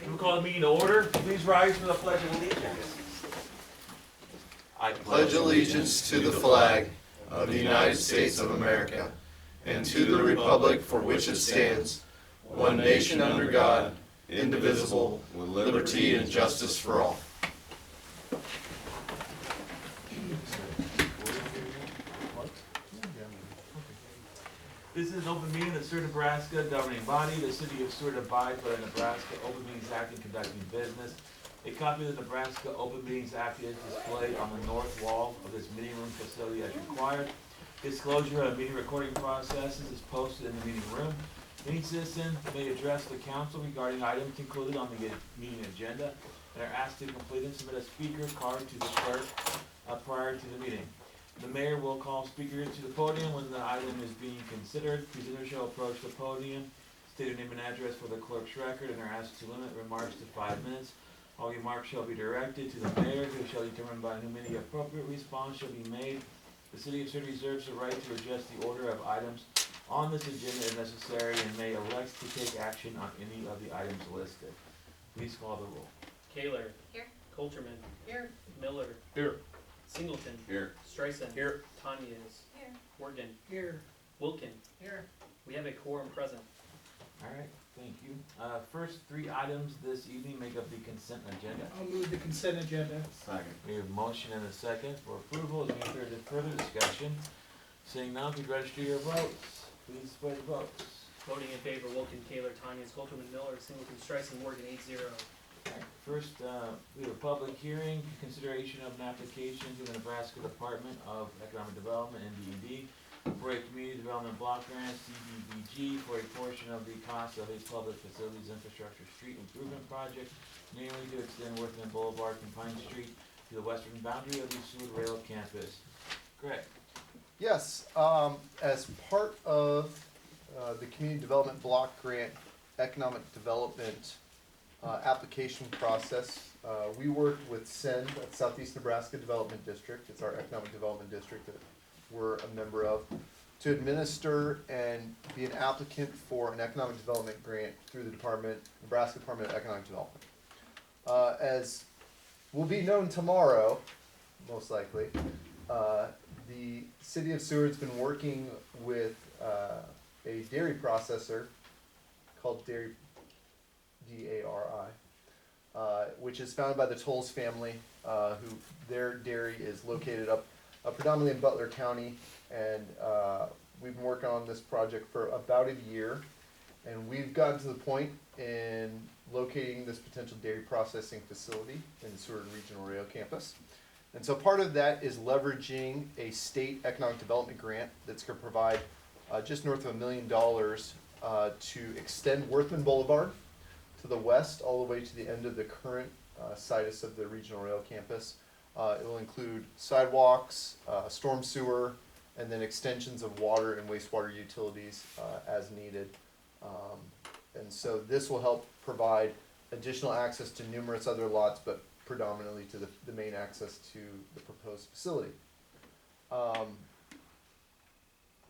We'll call the meeting to order. Please rise for the Pledge of Allegiance. I pledge allegiance to the flag of the United States of America and to the republic for which it stands, one nation under God, indivisible, with liberty and justice for all. This is an open meeting of the Seward, Nebraska governing body. The city of Seward abides by the Nebraska Open Meetings Act in conducting business. A copy of the Nebraska Open Meetings Act is displayed on the north wall of this meeting room facility as required. Disclosure of meeting recording processes is posted in the meeting room. Any citizen may address the council regarding items included on the meeting agenda and are asked to complete and submit a speaker card to the clerk prior to the meeting. The mayor will call speakers to the podium when the item is being considered. Presenters shall approach the podium, state their name and address for the clerk's record, and are asked to limit remarks to 5 minutes. All remarks shall be directed to the mayor, who shall determine by whom any appropriate response shall be made. The city of Seward reserves the right to adjust the order of items on this agenda if necessary and may elect to take action on any of the items listed. Please call the roll. Kaler. Here. Colterman. Here. Miller. Here. Singleton. Here. Streisand. Here. Tanyas. Here. Morgan. Here. Wilkin. Here. We have a quorum present. All right, thank you. First 3 items this evening make up the consent agenda. I'll move the consent agenda. Second. We have a motion and a second for approval. Is there any further discussion? Seeing none, please register your votes. Please display the votes. Voting in favor, Wilkin, Kaler, Tanyas, Colterman, Miller, Singleton, Streisand, Morgan, 8-0. Alright, first, we have a public hearing, consideration of an application to the Nebraska Department of Economic Development, NDED, for a community development block grant, CDBG, for a portion of the cost of a public facilities infrastructure street improvement project, namely to extend Worthman Boulevard from Pine Street to the western boundary of the Seward Rail campus. Greg? Yes, as part of the community development block grant economic development application process, we worked with SEND, that's Southeast Nebraska Development District. It's our economic development district that we're a member of, to administer and be an applicant for an economic development grant through the Nebraska Department of Economic Development. As will be known tomorrow, most likely, the city of Seward's been working with a dairy processor called Dairy, D-A-R-I, which is founded by the Tolles family, who their dairy is located up predominantly in Butler County, and we've been working on this project for about a year, and we've gotten to the point in locating this potential dairy processing facility in the Seward Regional Rail Campus. And so part of that is leveraging a state economic development grant that's going to provide just north of $1 million to extend Worthman Boulevard to the west all the way to the end of the current situs of the Regional Rail Campus. It will include sidewalks, storm sewer, and then extensions of water and wastewater utilities as needed. And so this will help provide additional access to numerous other lots, but predominantly to the main access to the proposed facility.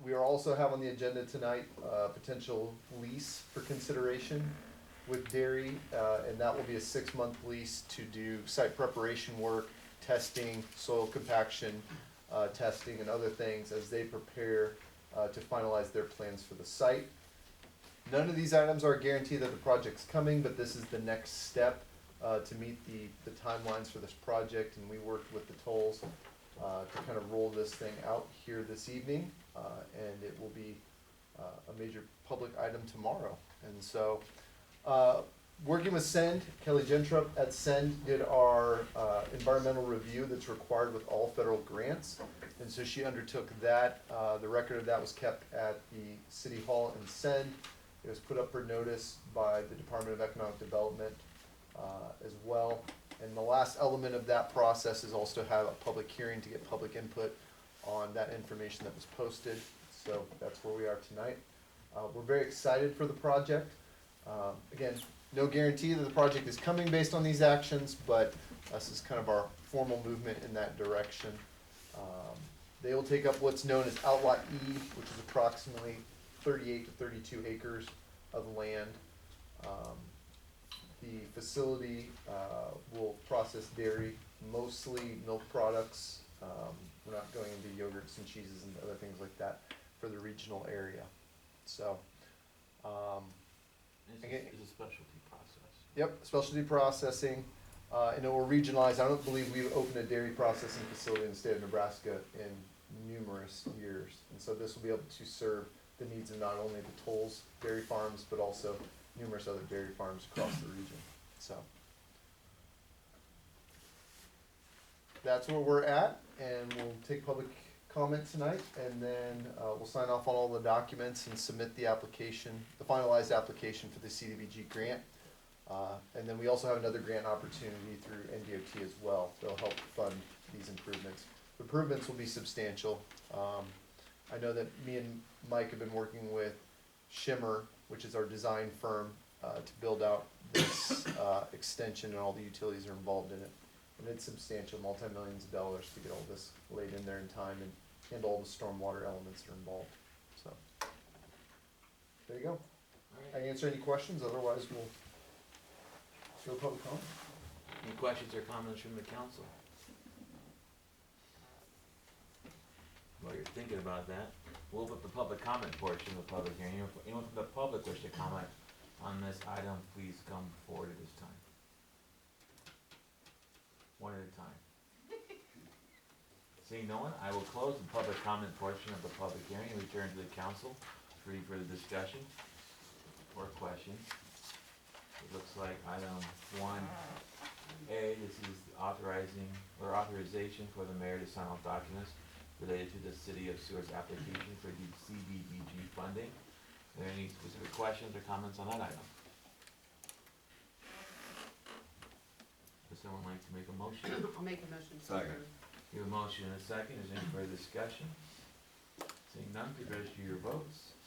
We are also have on the agenda tonight potential lease for consideration with dairy, and that will be a 6-month lease to do site preparation work, testing, soil compaction testing, and other things as they prepare to finalize their plans for the site. None of these items are a guarantee that the project's coming, but this is the next step to meet the timelines for this project, and we worked with the Tolles to kind of roll this thing out here this evening, and it will be a major public item tomorrow. And so working with SEND, Kelly Gentrup at SEND did our environmental review that's required with all federal grants, and so she undertook that. The record of that was kept at the City Hall in SEND. It was put up for notice by the Department of Economic Development as well. And the last element of that process is also to have a public hearing to get public input on that information that was posted. So that's where we are tonight. We're very excited for the project. Again, no guarantee that the project is coming based on these actions, but this is kind of our formal movement in that direction. They will take up what's known as Outlot E, which is approximately 38 to 32 acres of land. The facility will process dairy, mostly milk products. We're not going into yogurts and cheeses and other things like that for the regional area. So, again, It's a specialty process. yep, specialty processing, and it will regionalize. I don't believe we've opened a dairy processing facility in the state of Nebraska in numerous years. And so this will be able to serve the needs of not only the Tolles dairy farms, but also numerous other dairy farms across the region. So that's where we're at, and we'll take public comment tonight, and then we'll sign off on all the documents and submit the application, the finalized application for the CDBG grant. And then we also have another grant opportunity through NDOT as well. They'll help fund these improvements. The improvements will be substantial. I know that me and Mike have been working with Shimmer, which is our design firm, to build out this extension, and all the utilities are involved in it. And it's substantial, multi-millions of dollars to get all this laid in there in time, and all the stormwater elements that are involved. So, there you go. I can answer any questions, otherwise we'll go public comment. Any questions or comments from the council? While you're thinking about that, we'll put the public comment portion of the public hearing. Anyone from the public wish to comment on this item, please come forward at this time. One at a time. Seeing no one, I will close the public comment portion of the public hearing and return to the council for any further discussion or questions. It looks like item 1A, this is authorization for the mayor to sign off documents related to the city of Seward's application for the CDBG funding. Are there any specific questions or comments on that item? Would someone like to make a motion? I'll make a motion. Second. We have a motion and a second. Is there any further discussion? Seeing none, please register your votes.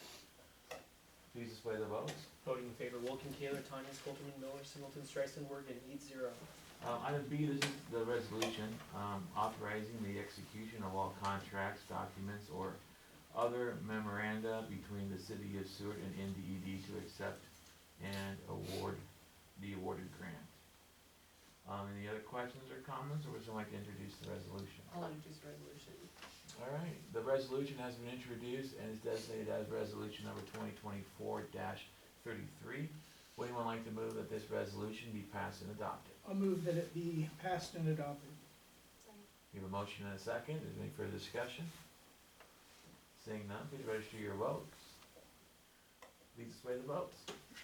Please display the votes. Voting in favor, Wilken, Taylor, Tanya, Colton, Miller, Singleton, Streisand, Morgan, 8-0. Item B, this is the resolution authorizing the execution of all contracts, documents, or other memoranda between the city of Seward and NDED to accept and award the awarded grant. Any other questions or comments, or would someone like to introduce the resolution? I'll introduce the resolution. All right, the resolution has been introduced and is designated as resolution number 2024-33. Would anyone like to move that this resolution be passed and adopted? I'll move that it be passed and adopted. We have a motion and a second. Is there any further discussion? Seeing none, please register your votes. Please display the votes.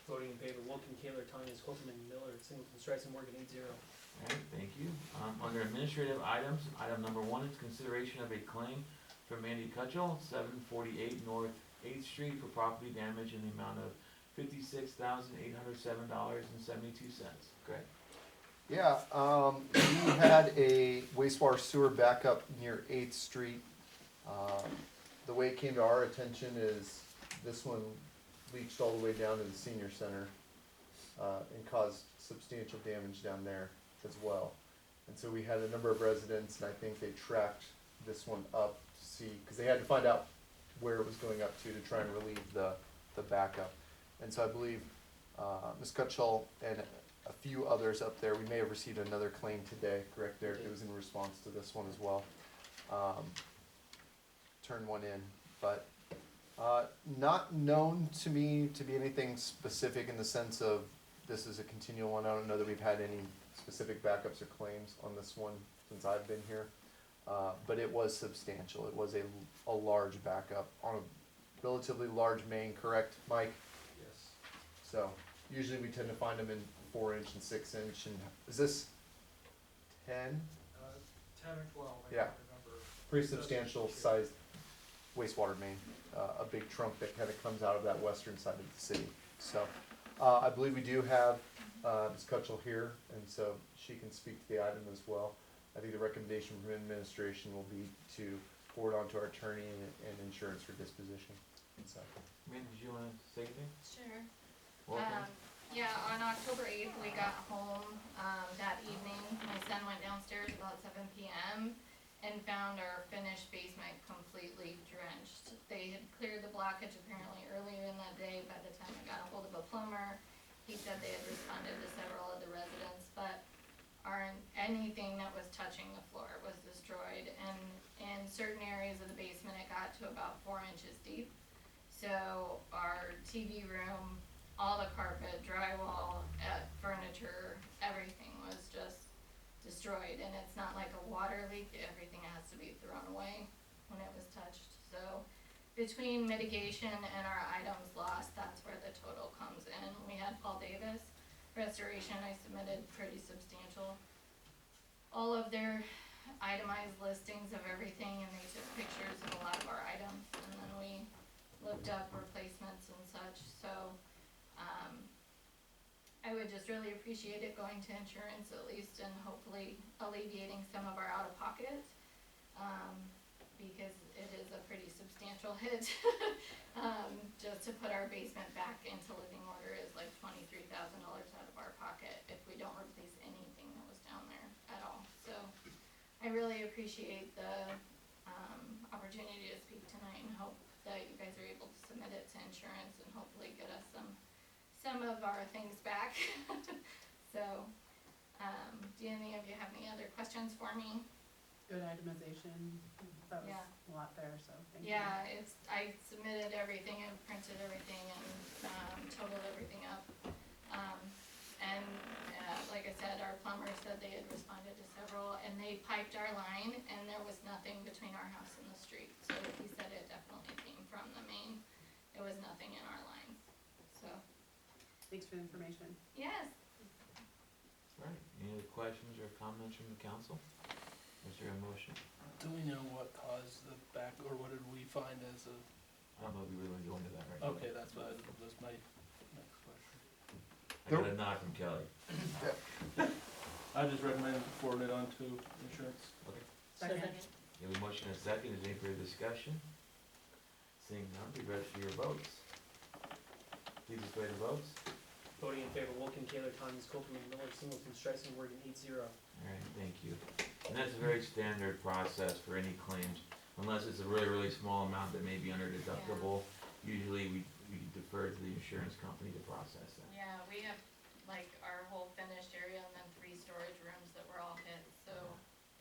Voting in favor, Wilken, Taylor, Tanya, Colton, Miller, Singleton, Streisand, Morgan, 8-0. All right, thank you. Under administrative items, item number 1 is consideration of a claim from Andy Cutchell, 748 North 8th Street for property damage in the amount of $56,807.72. Greg? Yeah, we had a wastewater sewer backup near 8th Street. The way it came to our attention is this one leached all the way down to the senior center and caused substantial damage down there as well. And so we had a number of residents, and I think they tracked this one up to see, because they had to find out where it was going up to try and relieve the backup. And so I believe Ms. Cutchell and a few others up there, we may have received another claim today, correct, Derek? It was in response to this one as well. Turned one in, but not known to me to be anything specific in the sense of this is a continual one. I don't know that we've had any specific backups or claims on this one since I've been here. But it was substantial. It was a large backup on a relatively large main, correct, Mike? Yes. So usually we tend to find them in 4-inch and 6-inch, and is this 10? 10 or 12, I Yeah. can't remember. Pretty substantial sized wastewater main, a big trunk that kind of comes out of that western side of the city. So I believe we do have Ms. Cutchell here, and so she can speak to the item as well. I think the recommendation from administration will be to forward on to our attorney and insurance for disposition. And so, Amanda, did you want to say anything? Sure. Welcome. Yeah, on October 8th, we got home that evening. My son went downstairs about 7 p.m. and found our finished basement completely drenched. They had cleared the blockage apparently earlier in that day by the time I got a hold of a plumber, he said they had responded to several of the residents, but anything that was touching the floor was destroyed, and in certain areas of the basement, it got to about 4 inches deep. So our TV room, all the carpet, drywall, furniture, everything was just destroyed, and it's not like a water leak, everything has to be thrown away when it was touched. So between mitigation and our items lost, that's where the total comes in. We had Paul Davis Restoration, I submitted pretty substantial, all of their itemized listings of everything, and they took pictures of a lot of our items, and then we looked up replacements and such. So I would just really appreciate it going to insurance at least, and hopefully alleviating some of our out-of-pocket, because it is a pretty substantial hit. Just to put our basement back into living order is like $23,000 out of our pocket if we don't replace anything that was down there at all. So I really appreciate the opportunity to speak tonight, and hope that you guys are able to submit it to insurance and hopefully get us some of our things back. So, do any of you have any other questions for me? Good itemization, that was Yeah. a lot there, so thank you. Yeah, I submitted everything and printed everything and totaled everything up. Like I said, our plumber said they had responded to several, and they piped our line, and there was nothing between our house and the street. So he said it definitely came from the main. There was nothing in our line. So, Thanks for the information. yes. Alright, any other questions or comments from the council? Is there a motion? Do we know what caused the back, or what did we find as a, I don't know if we really want to go into that right now. okay, that's what, was my next question. I got a nod from Kelly. I just recommend forwarding it on to insurance. Okay. Second. You have a motion and a second, is there any further discussion? Seeing none, be ready for your votes. Please display the votes. Voting in favor, Wilkin, Taylor, Thomas, Copeland, Miller, Singleton, Streisand, Morgan, 8-0. Alright, thank you. And that's a very standard process for any claims, unless it's a really, really small amount that may be under deductible. Usually we defer to the insurance company to process that. Yeah, we have like our whole finished area and then 3 storage rooms that were all hit. So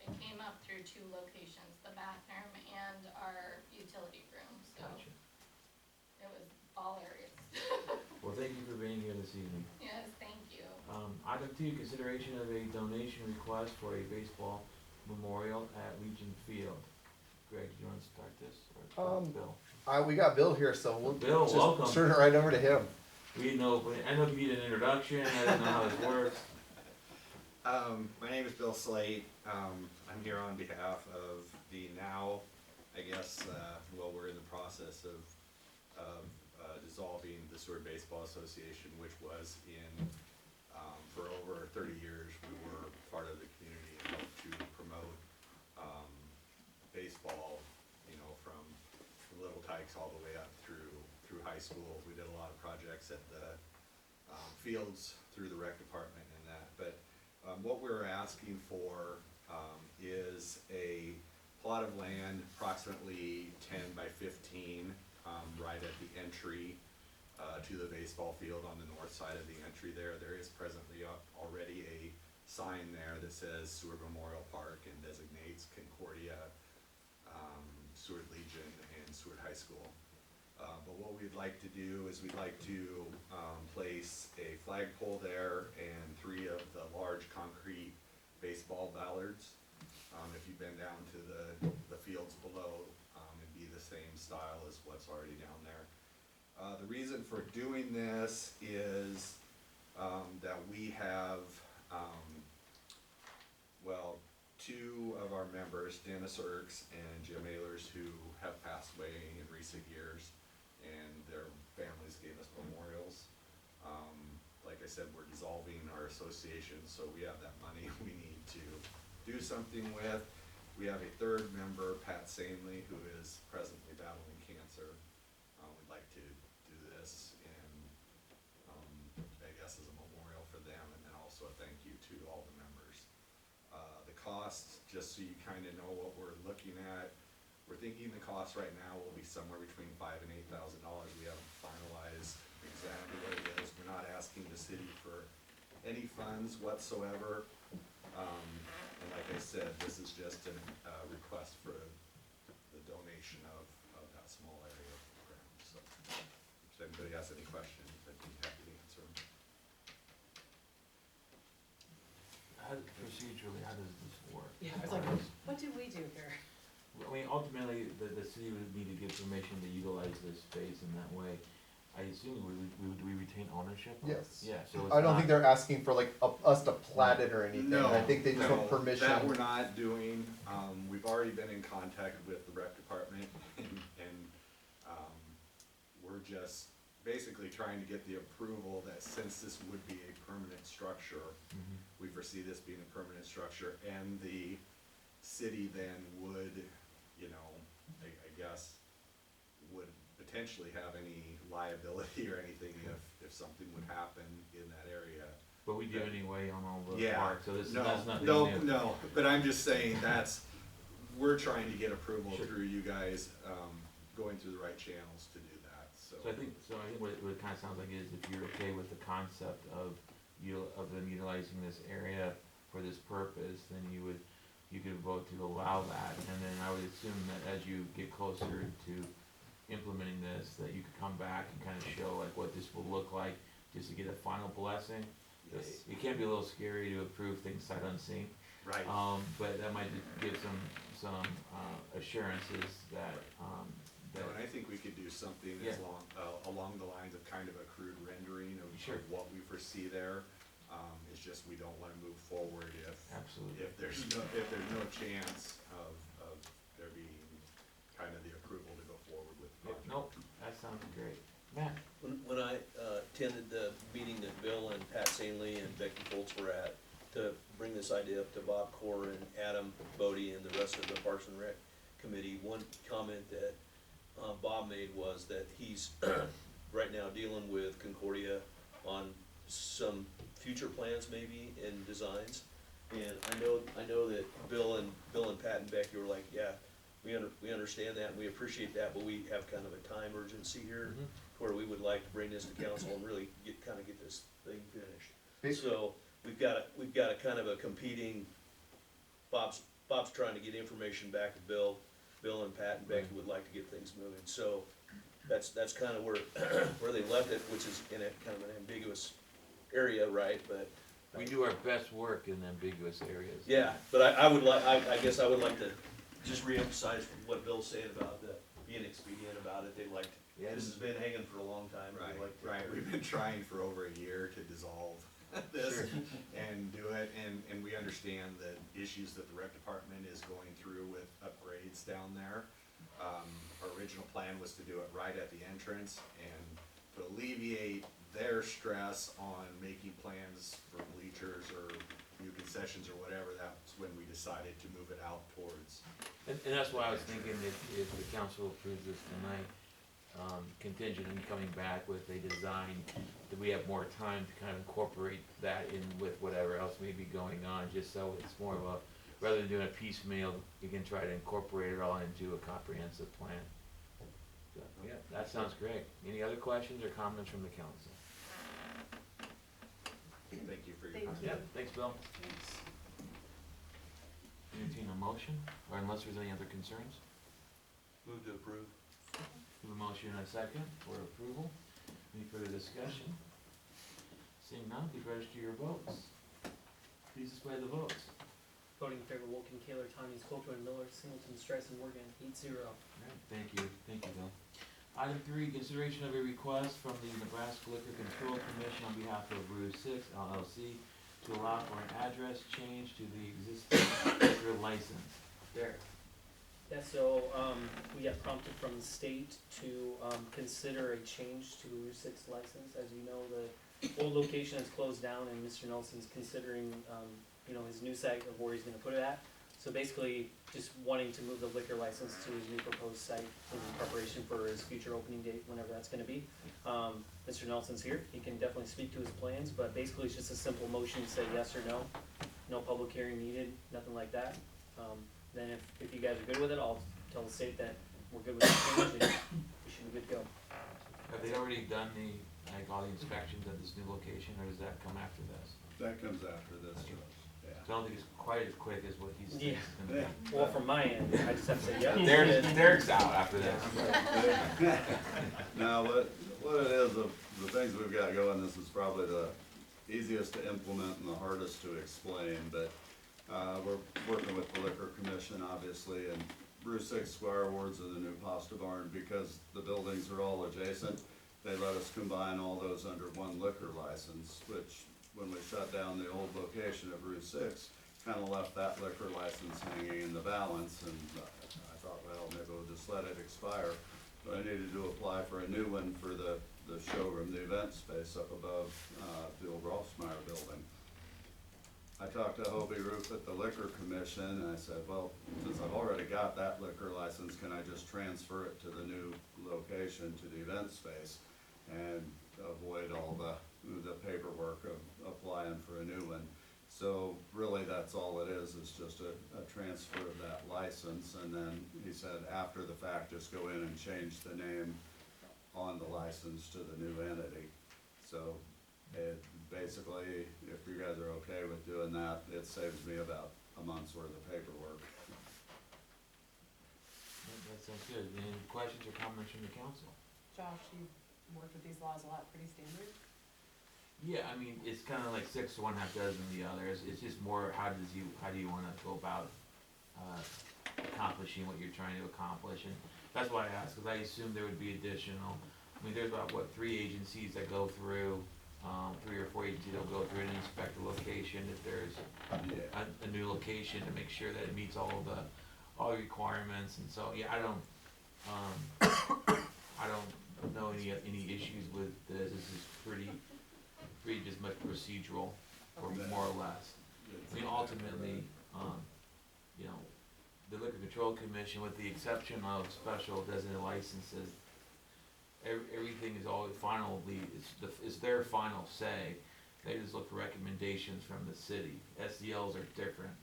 it came up through 2 locations, the bathroom and our utility room. So Gotcha. it was all areas. Well, thank you for being here this evening. Yes, thank you. Item 2, consideration of a donation request for a baseball memorial at Legion Field. Greg, do you want to start this, or Bill? We got Bill here, so we'll Bill, just welcome. turn it right over to him. We know, but I know you need an introduction, I don't know how this works. My name is Bill Slate. I'm here on behalf of the now, I guess, we're in the process of dissolving the Seward Baseball Association, which was in, for over 30 years, we were part of the community and helped to promote baseball, from Little Tykes all the way up through high school. We did a lot of projects at the fields through the rec department and that. But what we're asking for is a plot of land approximately 10 by 15 right at the entry to the baseball field on the north side of the entry there. There is presently already a sign there that says Seward Memorial Park and designates Concordia, Seward Legion, and Seward High School. But what we'd like to do is we'd like to place a flagpole there and 3 of the large concrete baseball ballards. If you've been down to the fields below, it'd be the same style as what's already down there. The reason for doing this is that we have, 2 of our members, Dennis Erks and Jim Ehlers, who have passed away in recent years, and their families gave us memorials. Like I said, we're dissolving our association, so we have that money we need to do something with. We have a 3rd member, Pat Sainley, who is presently battling cancer. We'd like to do this in, I guess, as a memorial for them, and then also a thank you to all the members. The cost, just so you kind of know what we're looking at, we're thinking the cost right now will be somewhere between $5,000 and $8,000. We haven't finalized exactly what it is. We're not asking the city for any funds whatsoever. And like I said, this is just a request for the donation of that small area of ground. So if anybody has any questions, I'd be happy to answer them. Procedurally, how does this work? Yeah, I was like, what did we do here? I mean, ultimately, the city would need to give permission to utilize this space in that way. I assume we retain ownership? of it? Yes. Yeah, so it's I don't not- think they're asking for like us to plat it or anything. No, I think they just no, want permission. that we're not doing. We've already been in contact with the rec department and we're just basically trying to get the approval that since this would be a permanent structure, Mhm. we foresee this being a permanent structure, and the city then would, you know, I guess, would potentially have any liability or anything if something would happen in that area. But we do anyway on all the Yeah, parks, so this, no, that's nothing no, new. no, but I'm just saying we're trying to get approval Sure. through you guys, going through the right channels to do that, so. So I think what it kinda sounds like is if you're okay with the concept of them utilizing this area for this purpose, then you could vote to allow that, and then I would assume that as you get closer to implementing this, that you could come back and kinda show like what this will look like, just to get a final blessing. Yes, It can be a little scary to approve things sight unseen, right, but that might give some assurances that, and I think we could do something Yeah. along the lines of kind of a crude rendering of Sure. what we foresee there. It's just we don't wanna move forward absolutely. if there's no chance of there being kind of the approval to go forward with the project. Nope, that sounds great. Matt? When I attended the meeting that Bill and Pat Sainley and Becky Foltz were at, to bring this idea up to Bob Core and Adam Bodie and the rest of the Parks and Rec committee, one comment that Bob made was that he's right now dealing with Concordia on some future plans maybe and designs. And I know that Bill and Pat and Becky were like, yeah, we understand that and we appreciate that, but we have kind of a time urgency here Mhm. where we would like to bring this to council and really get this thing finished. Basically- So we've got a kind of a competing, Bob's trying to get information back to Bill and Pat and Becky would like to get things moving. So that's kind of where they left it, which is in a kind of an ambiguous area, right? But We do our best work in ambiguous areas. yeah, but I guess I would like to just reemphasize what Bill's saying about being expedient about it. They'd like to, Yeah. this has been hanging for a long time. Right, They'd like to- right, we've been trying for over a year to dissolve this and do it, and we understand the issues that the rec department is going through with upgrades down there. Our original plan was to do it right at the entrance and to alleviate their stress on making plans for bleachers or new concessions or whatever. That's when we decided to move it out towards. And that's why I was thinking if the council approves this tonight, contingent on coming back with a design, that we have more time to kind of incorporate that in with whatever else may be going on, just so it's more of a, rather than doing a piecemeal, you can try to incorporate it all into a comprehensive plan. So, yeah, that sounds great. Any other questions or comments from the council? Thank you for your Thank time. you. Yeah, thanks, Bill. Thanks. Entertain a motion, or unless there's any other concerns? Move to approve. We have a motion and a second for approval. Any further discussion? Seeing none, please register your votes. Please display the votes. Voting in favor, Wilken, Kaler, Tanya, Coltrane, Miller, Singleton, Streisand, Morgan, 8-0. Alright, thank you, Bill. Item 3, consideration of a request from the Nebraska Liquor Control Commission on behalf of Brew 6 LLC to allow for an address change to the existing liquor license. There. Yeah, so, we got prompted from the state to, consider a change to the Route 6 license. As you know, the old location has closed down and Mr. Nelson's considering, his new site of where he's gonna put it at. So basically, just wanting to move the liquor license to his new proposed site in preparation for his future opening date, whenever that's gonna be. Mr. Nelson's here, he can definitely speak to his plans, but basically it's just a simple motion to say yes or no. No public hearing needed, nothing like that. Then if you guys are good with it, I'll tell the state that we're good with the change and we should be good to go. Have they already done the like all the inspections at this new location, or does that come after this? That comes after this, Judge, So yeah. I don't think it's quite as quick as what he's Yeah. thinking it's gonna be. Well, from my end, I just have to say, yeah. Derek's out after this. Now, what it is, the things we've got going, this is probably the easiest to implement and the hardest to explain, but, we're working with the Liquor Commission, obviously, and Bruce 6 Squire Wards and the new pasta barn, because the buildings are all adjacent, they let us combine all those under one liquor license, which, when we shut down the old location of Route 6, kinda left that liquor license hanging in the balance, and I thought, well, maybe we'll just let it expire. But I needed to apply for a new one for the showroom, the event space up above, the old Rossmeyer building. I talked to Hobie Roof at the Liquor Commission, and I said, well, since I've already got that liquor license, can I just transfer it to the new location, to the event space, and avoid all the paperwork of applying for a new one? So really, that's all it is just a transfer of that license, and then he said, after the fact, just go in and change the name on the license to the new entity. So it basically, if you guys are okay with doing that, it saves me about a month's worth of paperwork. That sounds good. Any questions or comments from the council? Josh, you worked with these laws a lot, pretty standard? Yeah, I mean, it's kinda like 6 to 1, half dozen the others. It's just more, how do you wanna go about, accomplishing what you're trying to accomplish? And that's why I asked, cause I assumed there would be additional, I mean, there's about, 3 agencies that go through, 3 or 4 agencies that'll go through and inspect the location if there's Yeah. a new location to make sure that it meets all the requirements. And so, yeah, I don't know any issues with this. This is pretty just much procedural, or more or less. I mean, ultimately, you know, the Liquor Control Commission, with the exception of special designated licenses, everything is always finally, it's their final say. They just look for recommendations from the city. SDLs are different.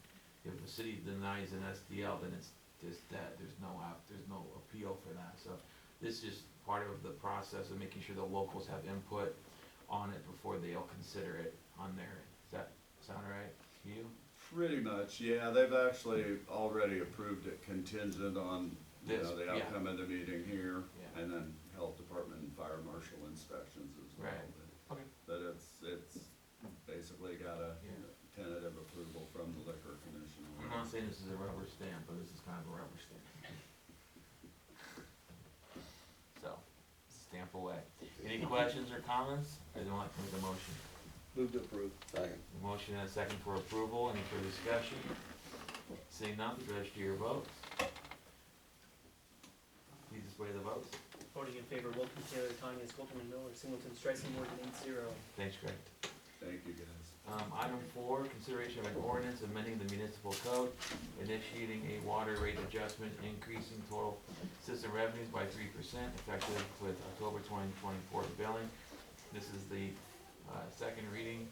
If the city denies an SDL, then it's just dead. There's no appeal for that. So this is part of the process of making sure the locals have input on it before they'll consider it on there. Does that sound right to you? Pretty much, yeah, they've actually already approved it contingent on, you This, know, the yeah. outcome of the meeting here, Yeah. and then health department and fire marshal inspections as well. Right. Okay. But it's basically got a Yeah. tentative approval from the Liquor Commission. I'm not saying this is a rubber stamp, but this is kind of a rubber stamp. So, stamp away. Any questions or comments? Or do you want to make a motion? Move to approve. Second. A motion and a second for approval. Any further discussion? Seeing none, please register your votes. Please display the votes. Voting in favor, Wilkie, Taylor, Tanya, Skolterman, Miller, Singleton, Streisand, Morgan, 8-0. Thanks, Greg. Thank you, guys. Item 4, consideration of an ordinance amending the municipal code, initiating a water rate adjustment, increasing total system revenues by 3%, effective with October 2024 billing. This is the second reading.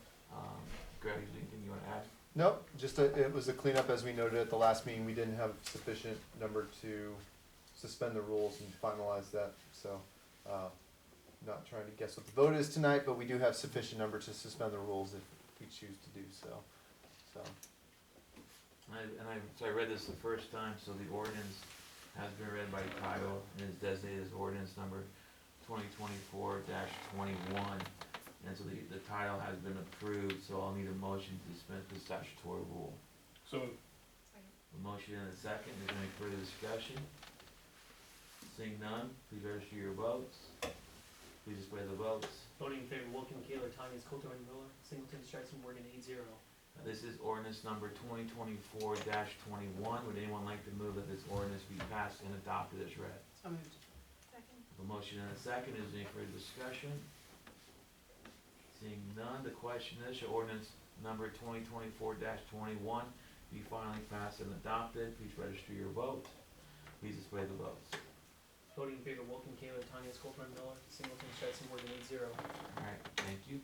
Greg, is there anything you want to add? Nope, just it was a cleanup, as we noted at the last meeting. We didn't have sufficient number to suspend the rules and finalize that, so, not trying to guess what the vote is tonight, but we do have sufficient number to suspend the rules if we choose to do so, so. So I read this the first time, so the ordinance has been read by title and is designated as ordinance number 2024-21. And so the title has been approved, so I'll need a motion to dispense with statutory rule. So, A motion and a second. Is there any further discussion? Seeing none, please register your votes. Please display the votes. Voting in favor, Wilkie, Taylor, Tanya, Skolterman, Miller, Singleton, Streisand, Morgan, 8-0. This is ordinance number 2024-21. Would anyone like to move that this ordinance be passed and adopted as read? So moved. Second. A motion and a second. Is there any further discussion? Seeing none, the question is, shall ordinance number 2024-21 be finally passed and adopted? Please register your vote. Please display the votes. Voting in favor, Wilkie, Taylor, Tanya, Skolterman, Miller, Singleton, Streisand, Morgan, 8-0. Alright, thank you.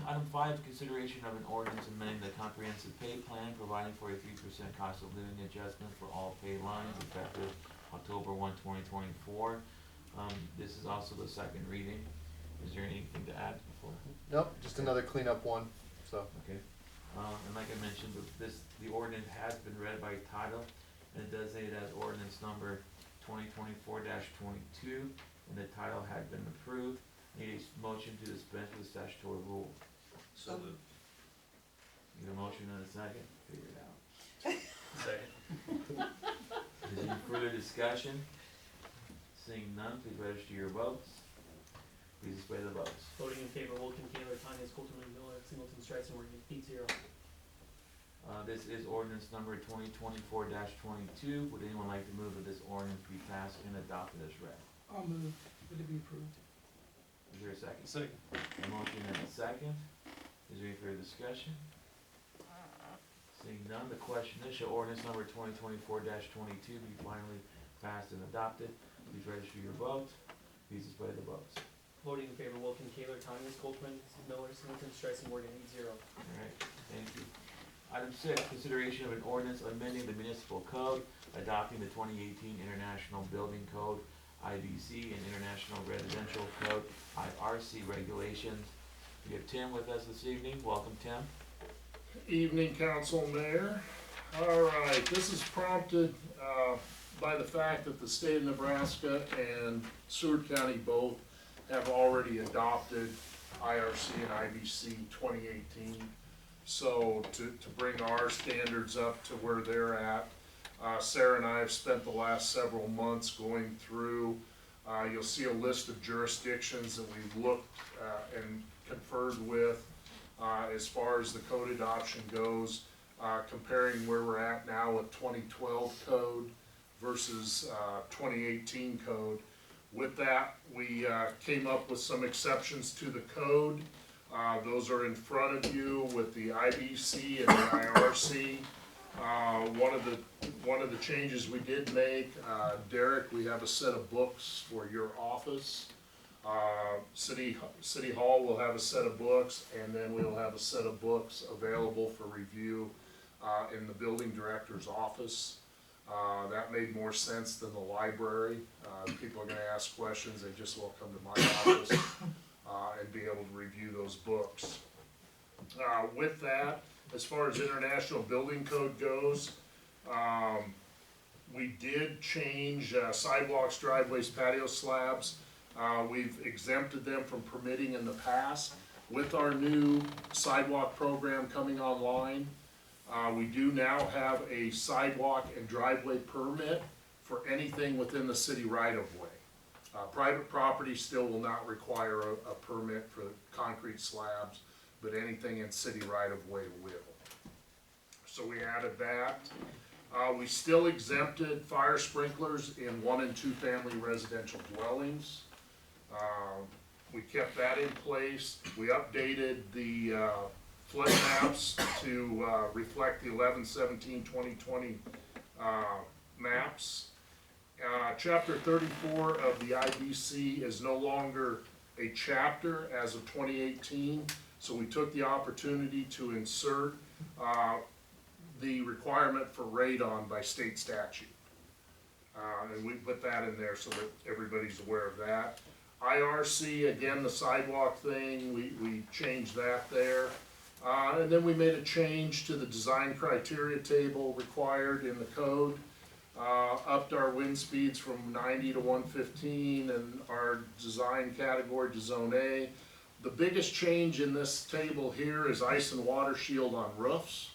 Item 5, consideration of an ordinance amending the comprehensive pay plan, providing for a 3% cost of living adjustment for all pay lines effective October 1, 2024. This is also the second reading. Is there anything to add before? Nope, just another cleanup one, so. Okay, and like I mentioned, the ordinance has been read by title, and it does say it as ordinance number 2024-22, and the title had been approved. Need a motion to dispense with the statutory rule. So moved. Need a motion and a second? Figure it out. Second. Is there any further discussion? Seeing none, please register your votes. Please display the votes. Voting in favor, Wilken, Taylor, Tanya, Colton, Miller, Singleton, Streisand, Morgan, 8-0. This is ordinance number 2024-22. Would anyone like to move that this ordinance be passed and adopted as read? I'll move that it be approved. Is there a second? Second. A motion and a second. Is there any further discussion? Seeing none, the question is, shall ordinance number 2024-22 be finally passed and adopted? Please register your vote. Please display the votes. Voting in favor, Wilken, Taylor, Tanya, Colton, Miller, Singleton, Streisand, Morgan, 8-0. Alright, thank you. Item 6, consideration of an ordinance amending the municipal code, adopting the 2018 International Building Code, IBC, and International Residential Code, IRC regulations. We have Tim with us this evening. Welcome, Tim. Evening, Council, Mayor. All right, this is prompted by the fact that the state of Nebraska and Seward County both have already adopted IRC and IBC 2018. So to bring our standards up to where they're at, Sarah and I have spent the last several months going through. You'll see a list of jurisdictions that we've looked and conferred with as far as the code adoption goes, comparing where we're at now with 2012 code versus 2018 code. With that, we came up with some exceptions to the code. Those are in front of you with the IBC and the IRC. One of the changes we did make, Derek, we have a set of books for your office. City Hall will have a set of books, and then we'll have a set of books available for review in the building director's office. That made more sense than the library. People are gonna ask questions, they just will come to my office and be able to review those books. With that, as far as International Building Code goes, we did change sidewalks, driveways, patio slabs. We've exempted them from permitting in the past. With our new sidewalk program coming online, we do now have a sidewalk and driveway permit for anything within the city right-of-way. Private property still will not require a permit for concrete slabs, but anything in city right-of-way will. So we added that. We still exempted fire sprinklers in 1 and 2 family residential dwellings. We kept that in place. We updated the flood maps to reflect the 11/17/2020 maps. Chapter 34 of the IBC is no longer a chapter as of 2018, so we took the opportunity to insert the requirement for radon by state statute. And we put that in there so that everybody's aware of that. IRC, again, the sidewalk thing, we changed that there. And then we made a change to the design criteria table required in the code. Upped our wind speeds from 90 to 115 and our design category to zone A. The biggest change in this table here is ice and water shield on roofs.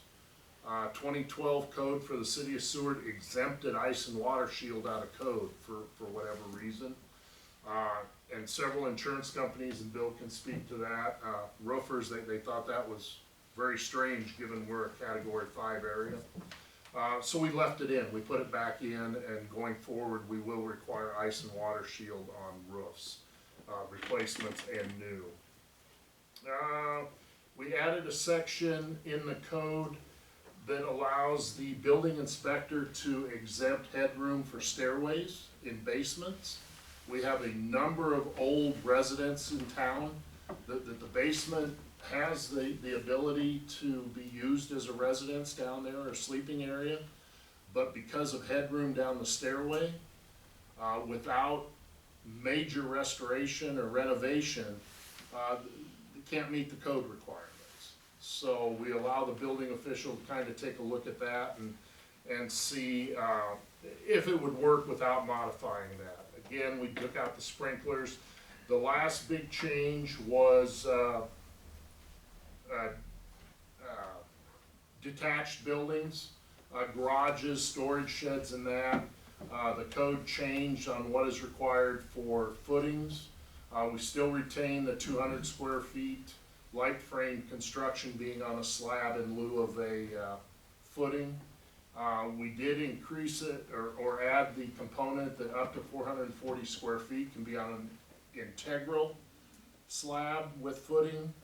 2012 code for the city of Seward exempted ice and water shield out of code for whatever reason. And several insurance companies, and Bill can speak to that, roofers, they thought that was very strange given we're a category 5 area. So we left it in, we put it back in, and going forward, we will require ice and water shield on roofs, replacements and new. We added a section in the code that allows the building inspector to exempt headroom for stairways in basements. We have a number of old residents in town that the basement has the ability to be used as a residence down there or sleeping area, but because of headroom down the stairway, without major restoration or renovation, can't meet the code requirements. So we allow the building official to kind of take a look at that and see, if it would work without modifying that. Again, we took out the sprinklers. The last big change was, detached buildings, garages, storage sheds and that. The code changed on what is required for footings. We still retain the 200 square feet light frame construction being on a slab in lieu of a footing. We did increase it or add the component that up to 440 square feet can be on an integral slab with footing.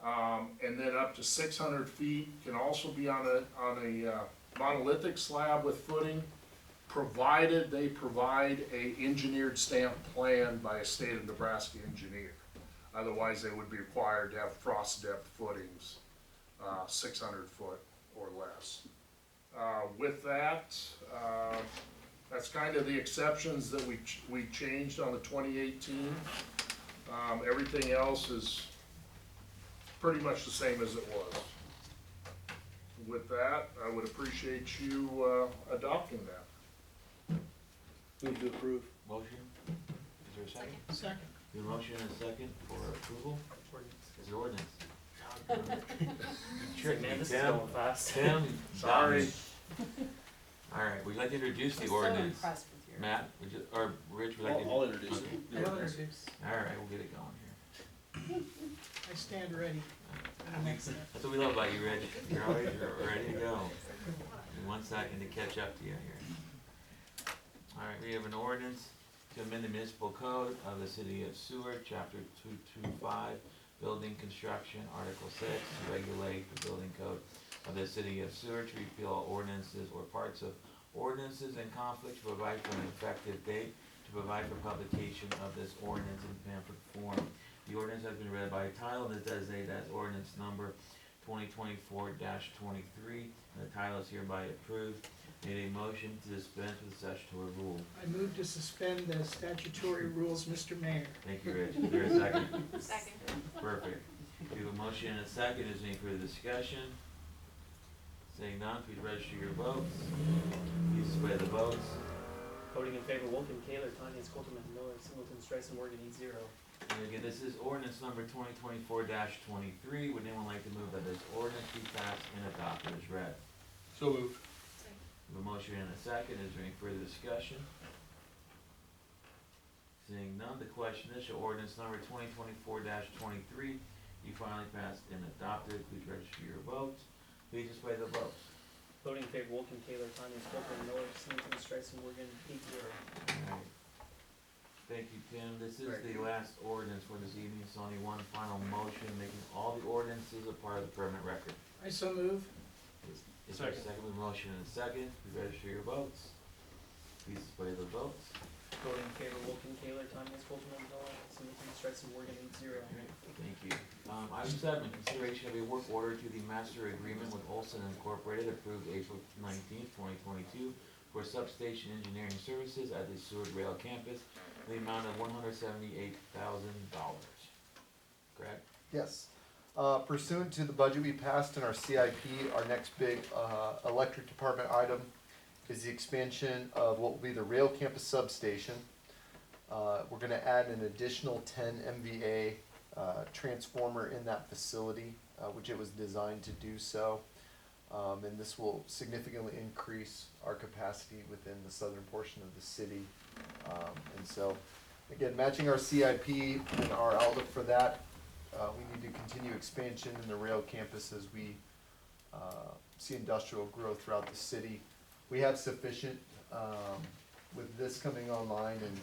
And then up to 600 feet can also be on a monolithic slab with footing, provided they provide a engineered stamp plan by a state of Nebraska engineer. Otherwise, they would be required to have frost depth footings, 600 foot or less. With that, that's kind of the exceptions that we changed on the 2018. Everything else is pretty much the same as it was. With that, I would appreciate you adopting that. Move to approve. Motion? Is there a second? Second. Your motion and a second for approval? Is there ordinance? You tricked me, Man, this is Tim. going fast. Tim, Sorry. Alright, we'd like to introduce the I'm so ordinance. impressed with your. Matt, would you, or Rich, would like to? I'll introduce Okay. it. The I'll ordinance. introduce. Alright, we'll get it going here. I stand ready. That's what we love about you, Rich. You're always ready to go. In 1 second to catch up to you here. Alright, we have an ordinance to amend the municipal code of the city of Seward, chapter 225, building construction, article 6, to regulate the building code of the city of Seward, to repeal all ordinances or parts of ordinances in conflict, to provide for an effective date, to provide for publication of this ordinance in pamphlet form. The ordinance has been read by title and is designated as ordinance number 2024-23, and the title is hereby approved. Need a motion to dispense with the statutory rule. I move to suspend the statutory rules, Mr. Mayor. Thank you, Rich. Is there a second? Second. Perfect. We have a motion and a second. Is there any further discussion? Seeing none, please register your votes. Please display the votes. Voting in favor, Wolf and Kaler, Tanya, Colton, Miller, Singleton, Streisand, Morgan, 8-0. And again, this is ordinance number 2024-23. Would anyone like to move that this ordinance be passed and adopted as read? So moved. We have a motion and a second. Is there any further discussion? Seeing none, the question is, shall ordinance number 2024-23 be finally passed and adopted? Please register your votes. Please display the votes. Voting in favor, Wolf and Kaler, Tanya, Colton, Miller, Singleton, Streisand, Morgan, 8-0. Alright. Thank you, Tim. This is the last ordinance for this evening. It's only one final motion, making all the ordinances a part of the permanent record. I so move. Is there a second? With motion and a second, please register your votes. Please display the votes. Voting in favor, Wolf and Kaler, Tanya, Colton, Miller, Singleton, Streisand, Morgan, 8-0. Thank you. Item 7, consideration of a work order to the master agreement with Olson Incorporated approved April 19th, 2022 for substation engineering services at the Seward Rail Campus in the amount of $178,000. Correct? Yes. Pursuant to the budget we passed in our CIP, our next big electric department item is the expansion of what will be the rail campus substation. We're gonna add an additional 10 MVA transformer in that facility, which it was designed to do so. And this will significantly increase our capacity within the southern portion of the city. And so, again, matching our CIP and our outlook for that, we need to continue expansion in the rail campus as we see industrial growth throughout the city. We have sufficient, with this coming online and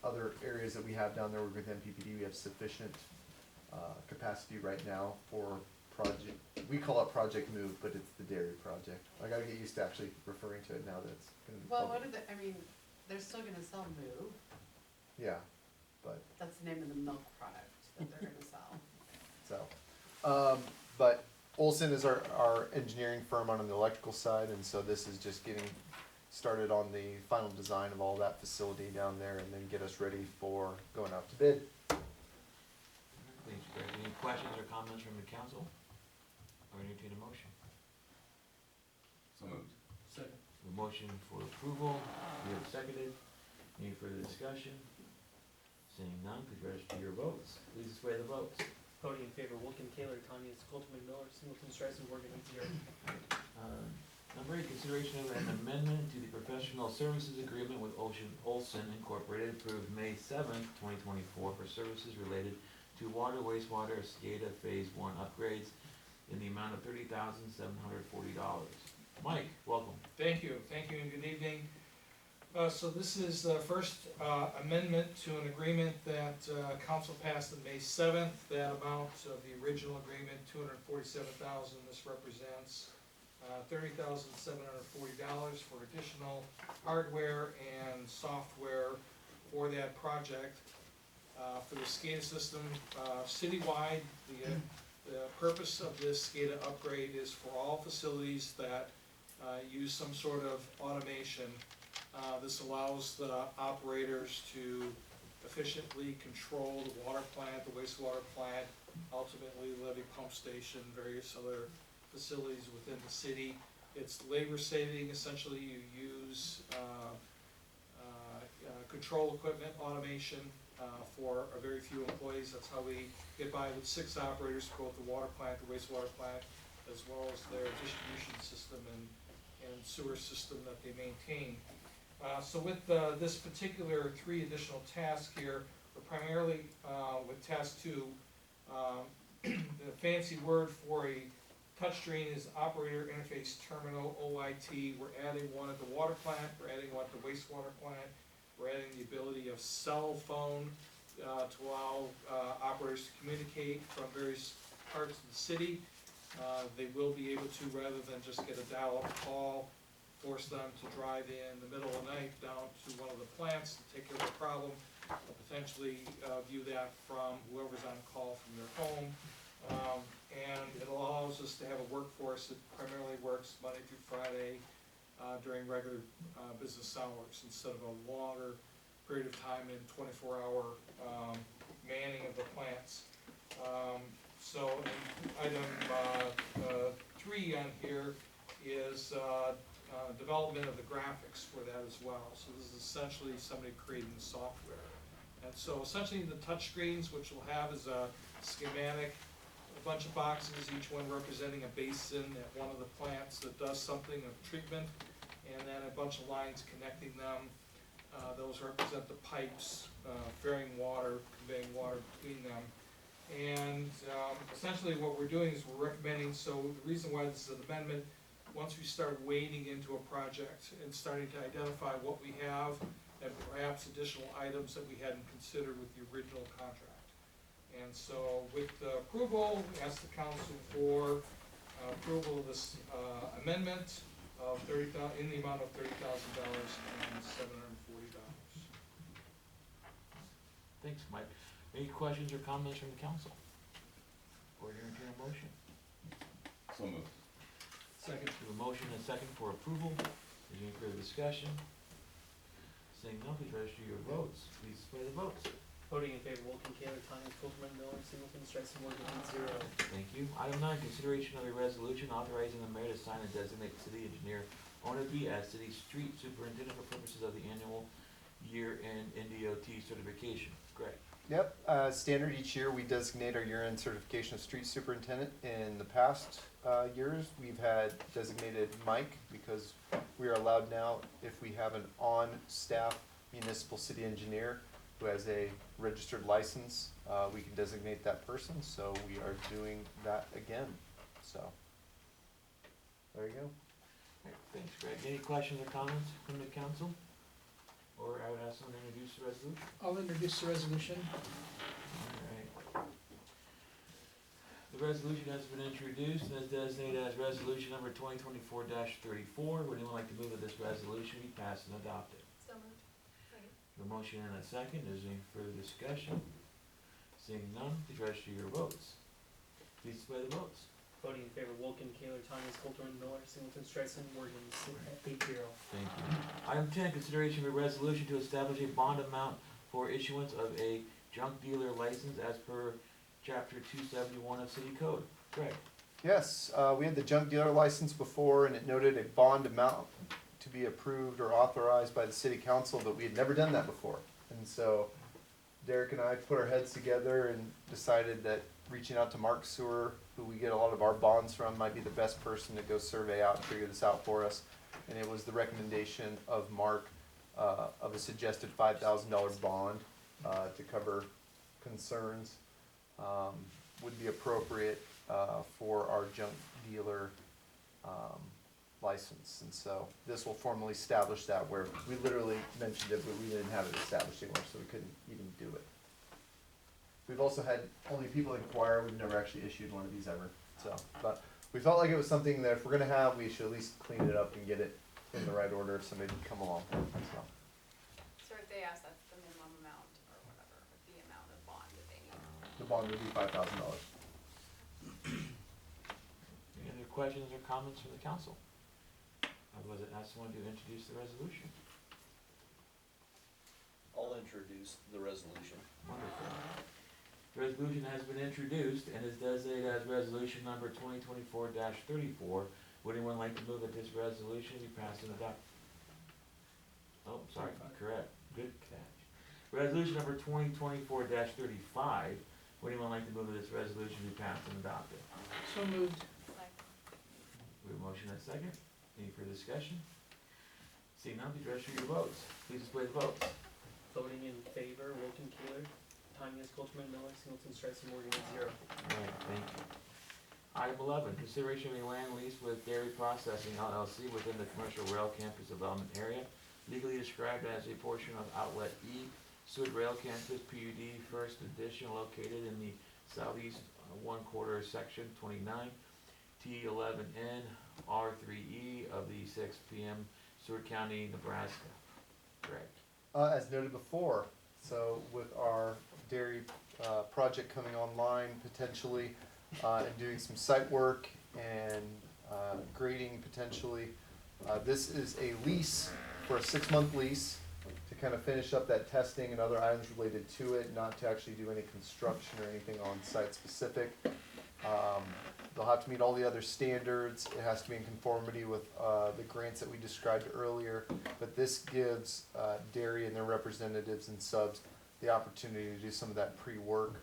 other areas that we have down there within PPD, we have sufficient capacity right now for project, we call it Project Move, but it's the dairy project. I gotta get used to actually referring to it now that it's gonna be Well, public. what are the, I mean, they're still gonna sell Moo, Yeah, but, that's the name of the milk product that they're gonna sell. so, but Olson is our engineering firm on the electrical side, and so this is just getting started on the final design of all that facility down there and then get us ready for going out to bid. Thank questions or comments from the council? Or entertain a motion? So moved. Second. A motion for approval, we have seconded. Any further discussion? Seeing none, please register your votes. Please display the votes. Voting in favor, Wilken, Taylor, Tanya, Coltman, Miller, Singleton, Streisand, Morgan, 8-0. Number 8, consideration of an amendment to the professional services agreement with Olson Incorporated, approved May 7th, 2024, for services related to water, wastewater, SCADA Phase 1 upgrades in the amount of $30,740. Mike, welcome. Thank you, and good evening. So this is the first amendment to an agreement that council passed on May 7th. That amount of the original agreement, $247,000, this represents $30,740 for additional hardware and software for that project. For the SCADA system citywide, the purpose of this SCADA upgrade is for all facilities that use some sort of automation. This allows the operators to efficiently control the water plant, the wastewater plant, ultimately the levee pump station, various other facilities within the city. It's labor saving. Essentially, you use control equipment automation for a very few employees. That's how we get by with 6 operators, both the water plant, the wastewater plant, as well as their distribution system and sewer system that they maintain. So with this particular 3 additional tasks here, we're primarily with task 2, the fancy word for a touchscreen is operator interface terminal, OIT. We're adding one at the water plant, we're adding one at the wastewater plant, we're adding the ability of cell phone to allow operators to communicate from various parts of the city. They will be able to, rather than just get a dial-up call, force them to drive in the middle of the night down to one of the plants to take care of the problem, or potentially view that from whoever's on call from their home. And it allows us to have a workforce that primarily works Monday through Friday during regular business hours, instead of a longer period of time in 24-hour manning of the plants. So item 3 on here is development of the graphics for that as well. So this is essentially somebody creating the software. And so essentially the touch screens, which we'll have is a schematic, a bunch of boxes, each one representing a basin at one of the plants that does something of treatment, and then a bunch of lines connecting them. Those represent the pipes, ferrying water, conveying water between them. And essentially what we're doing is we're recommending, so the reason why this is an amendment, once we start wading into a project and starting to identify what we have and perhaps additional items that we hadn't considered with the original contract. And so with the approval, we ask the council for approval of this amendment of in the amount of $30,740. Thanks, Mike. Any questions or comments from the council? Or entertain a motion? So moved. Second. We have a motion and a second for approval. Is there any further discussion? Seeing none, please register your votes. Please display the votes. Voting in favor, Wilken, Taylor, Tanya, Coltman, Miller, Singleton, Streisand, Morgan, 8-0. Thank you. Item 9, consideration of a resolution authorizing the mayor to sign and designate city engineer Onaby as city street superintendent for purposes of the annual year-end NDOT certification. Greg. Yep, standard each year, we designate our year-end certification of street superintendent. In the past years, we've had designated Mike, because we are allowed now, if we have an on-staff municipal city engineer who has a registered license, we can designate that person, so we are doing that again, so. There you go. Alright, thanks, Greg. Any questions or comments from the council? Or I would ask someone to introduce the resolution. I'll introduce the resolution. Alright. The resolution has been introduced and is designated as resolution number 2024-34. Would anyone like to move that this resolution be passed and adopted? So moved. Second. A motion and a second. Is there any further discussion? Seeing none, please register your votes. Please display the votes. Voting in favor, Wilken, Taylor, Tanya, Coltman, Miller, Singleton, Streisand, Morgan, 8-0. Thank you. Item 10, consideration of a resolution to establish a bond amount for issuance of a junk dealer license as per chapter 271 of city code. Greg? Yes, we had the junk dealer license before, and it noted a bond amount to be approved or authorized by the city council, but we had never done that before. And so Derek and I put our heads together and decided that reaching out to Mark Seward, who we get a lot of our bonds from, might be the best person to go survey out and figure this out for us. And it was the recommendation of Mark, of a suggested $5,000 bond, to cover concerns, would be appropriate, for our junk dealer, license. And so this will formally establish that, where we literally mentioned it, but we didn't have it established anymore, so we couldn't even do it. We've also had only people inquire, we've never actually issued one of these ever, so, but we felt like it was something that if we're gonna have, we should at least clean it up and get it in the right order if somebody would come along, so. So if they ask, that's the minimum amount or whatever, the amount of bond that they need. The bond would be $5,000. Any other questions or comments from the council? Otherwise, I'd ask someone to introduce the resolution. I'll introduce the resolution. Wonderful. The resolution has been introduced and is designated as resolution number 2024-34. Would anyone like to move that this resolution be passed and adopted? Oh, sorry, correct. Good catch. Resolution number 2024-35. Would anyone like to move that this resolution be passed and adopted? So moved. Second. We have a motion and a second. Any further discussion? Seeing none, please register your votes. Please display the votes. Voting in favor, Wilton, Kaler, Tanya, Coltman, Miller, Singleton, Streisand, Morgan, 8-0. Alright, thank you. Item 11, consideration of a land lease with Dairy Processing LLC within the commercial rail campus development area, legally described as a portion of Outlet E, Seward Rail Campus PUD, first edition, located in the southeast one-quarter section 29, T11N, R3E of the 6 PM, Seward County, Nebraska. Correct. As noted before, so with our dairy project coming online potentially, and doing some site work and grading potentially, this is a lease for a 6-month lease to kind of finish up that testing and other items related to it, not to actually do any construction or anything on site specific. They'll have to meet all the other standards. It has to be in conformity with the grants that we described earlier. But this gives dairy and their representatives and subs the opportunity to do some of that pre-work.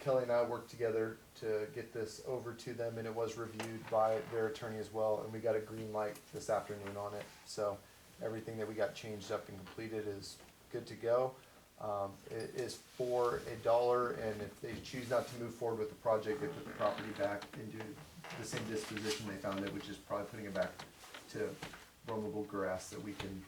Kelly and I worked together to get this over to them, and it was reviewed by their attorney as well, and we got a green light this afternoon on it. So everything that we got changed up and completed is good to go. It is for $1, and if they choose not to move forward with the project, they put the property back into the same disposition they found it, which is probably putting it back to roamable grass that we can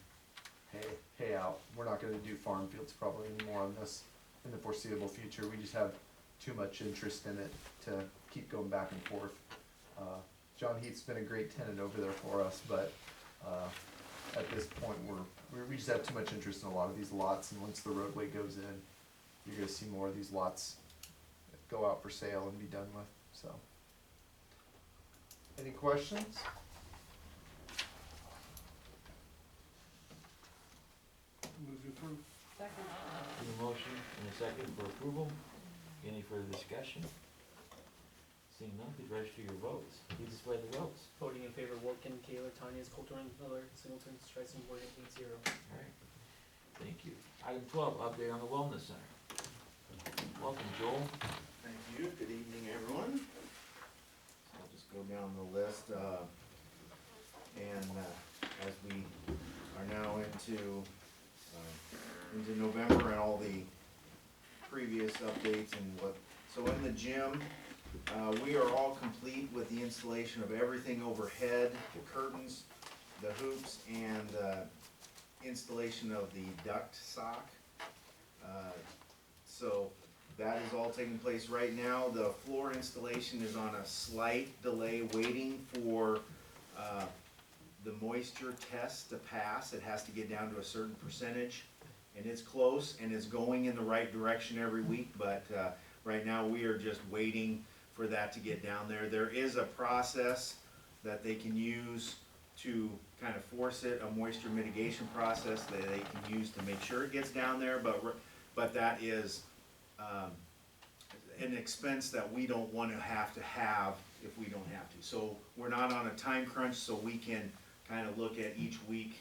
hay out. We're not gonna do farm fields probably anymore on this in the foreseeable future. We just have too much interest in it to keep going back and forth. John Heath's been a great tenant over there for us, but at this point we just have too much interest in a lot of these lots, and once the roadway goes in, you're gonna see more of these lots go out for sale and be done with, so. Any questions? Move to approve. Second. We have a motion and a second for approval. Any further discussion? Seeing none, please register your votes. Please display the votes. Voting in favor, Wilton, Kaler, Tanya, Coltman, Miller, Singleton, Streisand, Morgan, 8-0. Alright, thank you. Item 12, update on the Wellness Center. Welcome, Joel. Thank you, good evening, everyone. So I'll just go down the list, as we are now into November and all the previous updates and so in the gym, we are all complete with the installation of everything overhead, the curtains, the hoops, and installation of the duct sock. So that is all taking place right now. The floor installation is on a slight delay, waiting for the moisture test to pass. It has to get down to a certain percentage, and it's close, and it's going in the right direction every week, but right now we are just waiting for that to get down there. There is a process that they can use to kind of force it, a moisture mitigation process that they can use to make sure it gets down there, but that is an expense that we don't wanna have if we don't have to. So we're not on a time crunch, so we can kinda look at each week,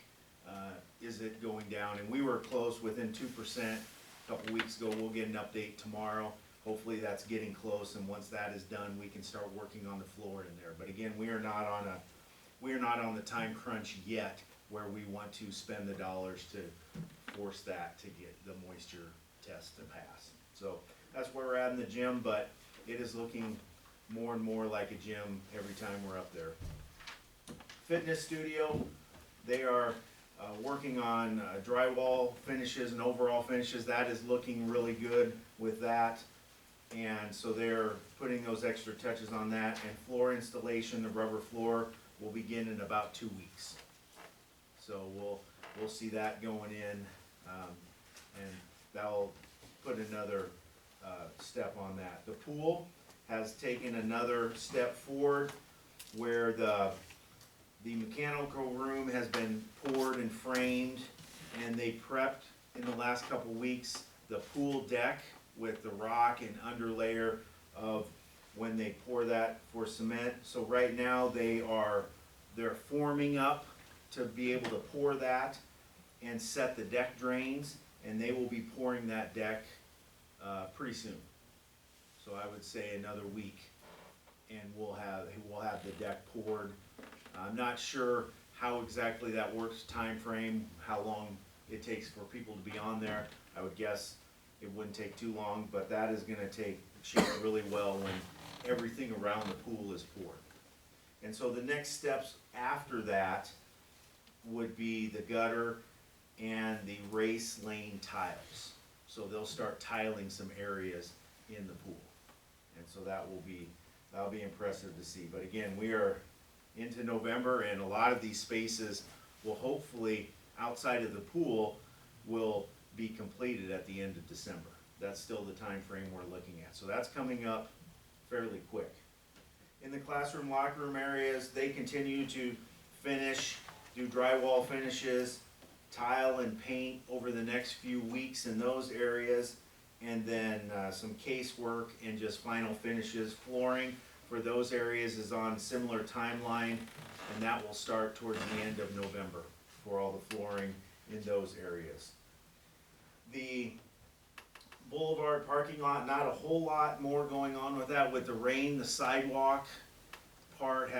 is it going down? And we were close, within 2% a couple weeks ago. We'll get an update tomorrow. Hopefully that's getting close, and once that is done, we can start working on the floor in there. But again, we are not on the time crunch yet where we want to spend the dollars to force that to get the moisture test to pass. So that's where we're at in the gym, but it is looking more and more like a gym every time we're up there. Fitness studio, they are working on drywall finishes and overall finishes. That is looking really good with that. And so they're putting those extra touches on that. And floor installation, the rubber floor, will begin in about 2 weeks. So we'll see that going in, and that'll put another step on that. The pool has taken another step forward, where the mechanical room has been poured and framed, and they prepped in the last couple weeks the pool deck with the rock and underlayer of when they pour that for cement. So right now they're forming up to be able to pour that and set the deck drains, and they will be pouring that deck pretty soon. So I would say another week, and we'll have the deck poured. I'm not sure how exactly that works, time frame, how long it takes for people to be on there. I would guess it wouldn't take too long, but that is gonna take shape really well when everything around the pool is poured. And so the next steps after that would be the gutter and the race lane tiles. So they'll start tiling some areas in the pool. And so that'll be impressive to see. But again, we are into November, and a lot of these spaces will hopefully, outside of the pool, will be completed at the end of December. That's still the time frame we're looking at. So that's coming up fairly quick. In the classroom, locker room areas, they continue to do drywall finishes, tile and paint over the next few weeks in those areas, and then some casework and just final finishes. Flooring for those areas is on a similar timeline, and that will start towards the end of November for all the flooring in those areas. The boulevard parking lot, not a whole lot more going on with that. With the rain, the sidewalk part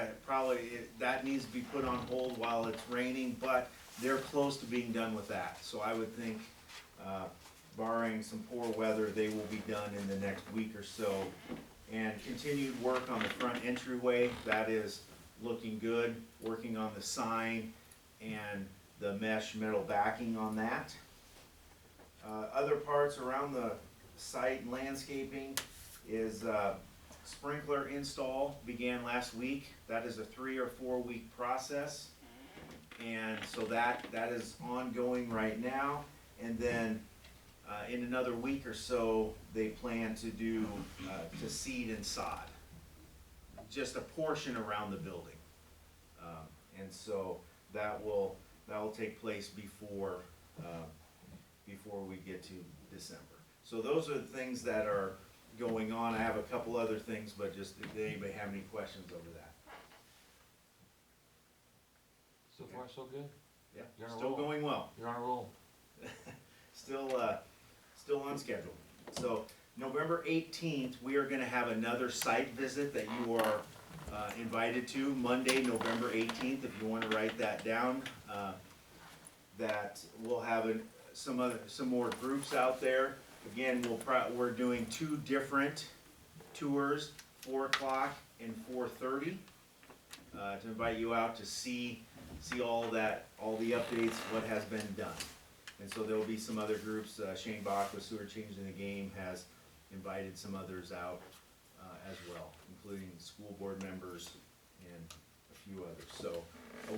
that needs to be put on hold while it's raining, but they're close to being done with that. So I would think, barring some poor weather, they will be done in the next week or so. And continued work on the front entryway, that is looking good. Working on the sign and the mesh metal backing on that. Other parts around the site and landscaping is sprinkler install began last week. That is a 3 or 4 week process. And so that is ongoing right now. And then in another week or so, they plan to do to seed and sod, just a portion around the building, and so that will take place before we get to December. So those are the things that are going on. I have a couple other things, but just if anybody have any questions over that. So far, so good? Yeah, You're on a still roll. going well. You're on a roll. Still on schedule. So November 18th, we are gonna have another site visit that you are invited to, Monday, November 18th, if you wanna write that down. That we'll have some more groups out there. Again, we're doing 2 different tours, 4 o'clock and 4:30, to invite you out to see all the updates, what has been done. And so there will be some other groups. Shane Bach with Seward Changing the Game has invited some others out as well, including school board members and a few others. So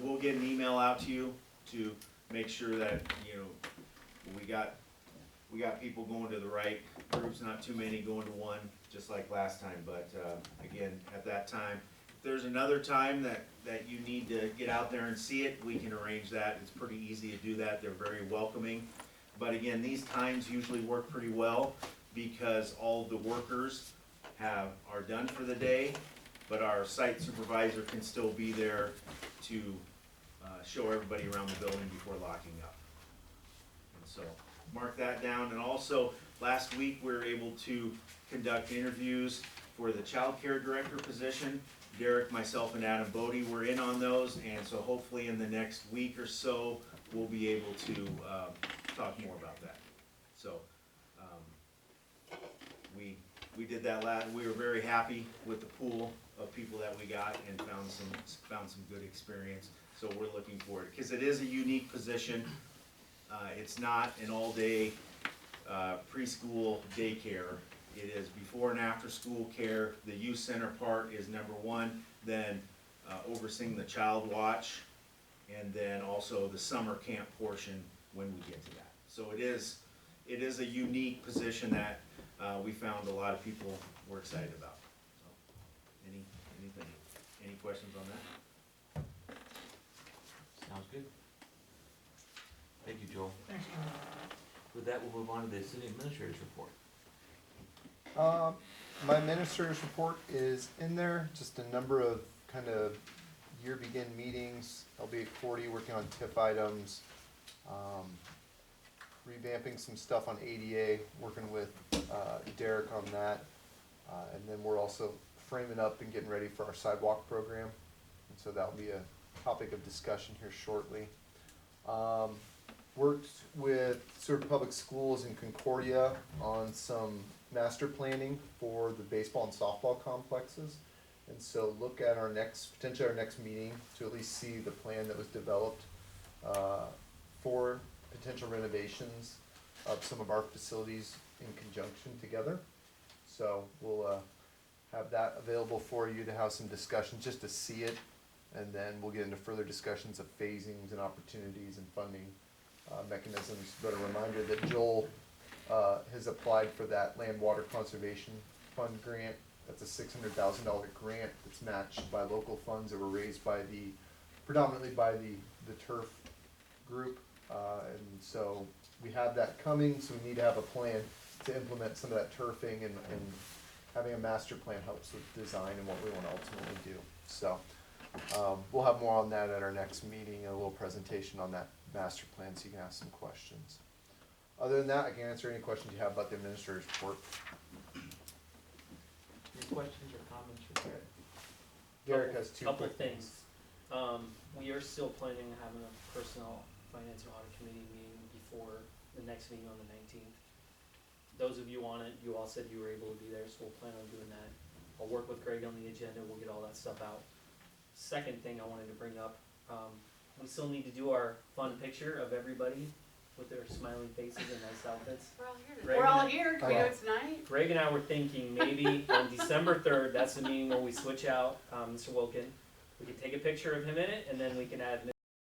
we'll get an email out to you to make sure that we got people going to the right groups, not too many going to one, just like last time. But again, at that time, if there's another time that you need to get out there and see it, we can arrange that. It's pretty easy to do that. They're very welcoming. But again, these times usually work pretty well because all of the workers are done for the day, but our site supervisor can still be there to show everybody around the building before locking up. And so, mark that down. And also, last week, we were able to conduct interviews for the child care director position. Derek, myself, and Adam Bodie were in on those, and so hopefully in the next week or so, we'll be able to talk more about that. So, we did that we were very happy with the pool of people that we got and found some good experience. So we're looking forward, because it is a unique position. It's not an all-day preschool daycare. It is before and after school care. The youth center part is number one, then overseeing the child watch, and then also the summer camp portion when we get to that. So it is a unique position that we found a lot of people were excited about. So, any questions on that? Sounds good. Thank you, Joel. Thanks, Joel. With that, we'll move on to the city administrator's report. My administrator's report is in there, just a number of kind of year begin meetings. I'll be at 40 working on TIF items, revamping some stuff on ADA, working with Derek on that. And then we're also framing up and getting ready for our sidewalk program. And so that'll be a topic of discussion here shortly. Worked with Seward Public Schools in Concordia on some master planning for the baseball and softball complexes. And so look at potentially our next meeting to at least see the plan that was developed for potential renovations of some of our facilities in conjunction together. So we'll have that available for you to have some discussion, just to see it, and then we'll get into further discussions of phasings and opportunities and funding mechanisms. But a reminder that Joel has applied for that Land Water Conservation Fund grant. That's a $600,000 grant that's matched by local funds that were raised predominantly by the turf group. And so we have that coming, so we need to have a plan to implement some of that turfing, and having a master plan helps with design and what we want to ultimately do. So we'll have more on that at our next meeting, a little presentation on that master plan, so you can ask some questions. Other than that, I can answer any questions you have about the administrator's report. Any questions or comments for Derek? Derek has two Couple quick things. We are still planning on having a personnel, finance, and audit committee meeting before the next meeting on the 19th. Those of you on it, you all said you were able to be there, so we'll plan on doing that. I'll work with Greg on the agenda, we'll get all that stuff out. Second thing I wanted to bring up, we still need to do our fun picture of everybody with their smiling faces and nice outfits. We're all here Greg We're all and- here, can we do it tonight? Greg and I were thinking maybe on December 3rd, that's the meeting where we switch out Mr. Wilkin. We could take a picture of him in it, and then we can add